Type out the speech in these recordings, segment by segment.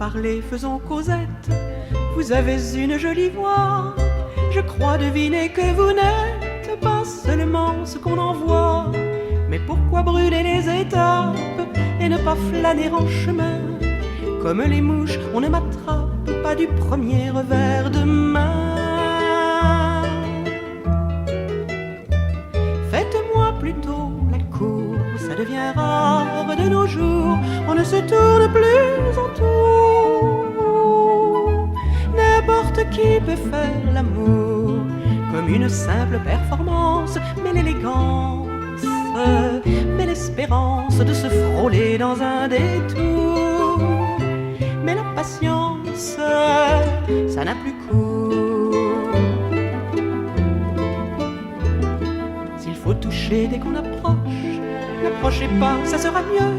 parler, faisons causette. Vous avez une jolie voix, je crois deviner que vous n'êtes pas seulement ce qu'on en voit. Mais pourquoi brûler les étapes et ne pas flâner en chemin? Comme les mouches, on ne m'attrape pas du premier revers de main. Faites-moi plutôt la cour, ça devient rare de nos jours, on ne se tourne plus autour. N'importe qui peut faire l'amour, comme une simple performance, mais l'élégance, mais l'espérance de se frôler dans un détour. Mais la patience, ça n'a plus cours. S'il faut toucher dès qu'on approche, n'approchez pas, ça sera mieux.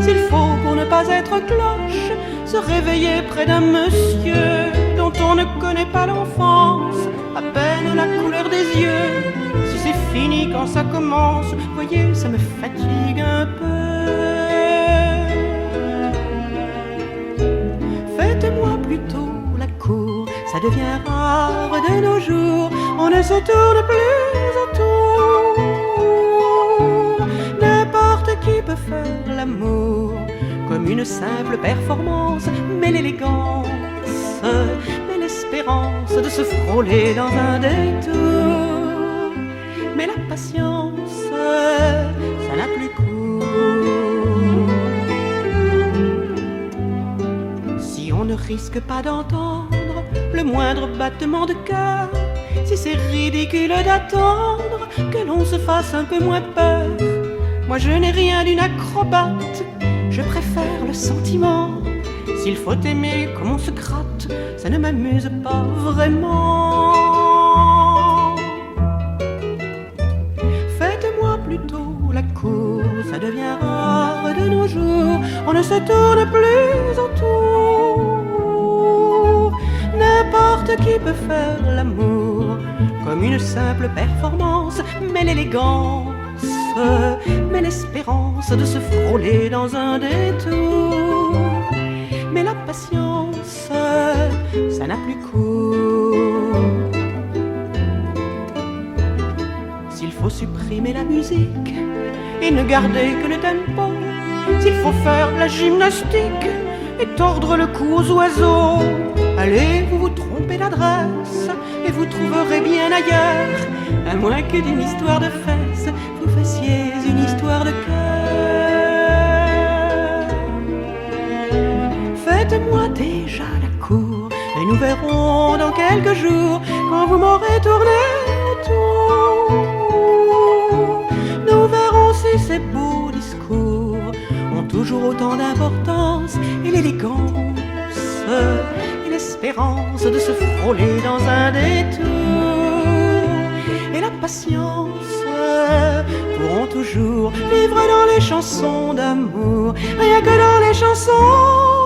S'il faut pour ne pas être cloche, se réveiller près d'un monsieur dont on ne connaît pas l'enfance, à peine la couleur des yeux. Si c'est fini quand ça commence, voyez, ça me fatigue un peu. Faites-moi plutôt la cour, ça devient rare de nos jours, on ne se tourne plus autour. N'importe qui peut faire l'amour, comme une simple performance, mais l'élégance, mais l'espérance de se frôler dans un détour. Mais la patience, ça n'a plus cours. Si on ne risque pas d'entendre le moindre battement de cœur, si c'est ridicule d'attendre que l'on se fasse un peu moins peur, moi je n'ai rien d'une acrobate, je préfère le sentiment. S'il faut aimer comme on se gratte, ça ne m'amuse pas vraiment. Faites-moi plutôt la cour, ça devient rare de nos jours, on ne se tourne plus autour. N'importe qui peut faire l'amour, comme une simple performance, mais l'élégance, mais l'espérance de se frôler dans un détour. Mais la patience, ça n'a plus cours. S'il faut supprimer la musique et ne garder que le tempo, s'il faut faire la gymnastique et tordre le cou aux oiseaux, allez, vous vous trompez d'adresse et vous trouverez bien ailleurs, à moins que d'une histoire de fesses vous fassiez une histoire de cœur. Faites-moi déjà la cour et nous verrons dans quelques jours, quand vous m'aurez tourné autour. Nous verrons si ces beaux discours ont toujours autant d'importance, et l'élégance et l'espérance de se frôler dans un détour. Et la patience pourront toujours vivre dans les chansons d'amour, rien que dans les chansons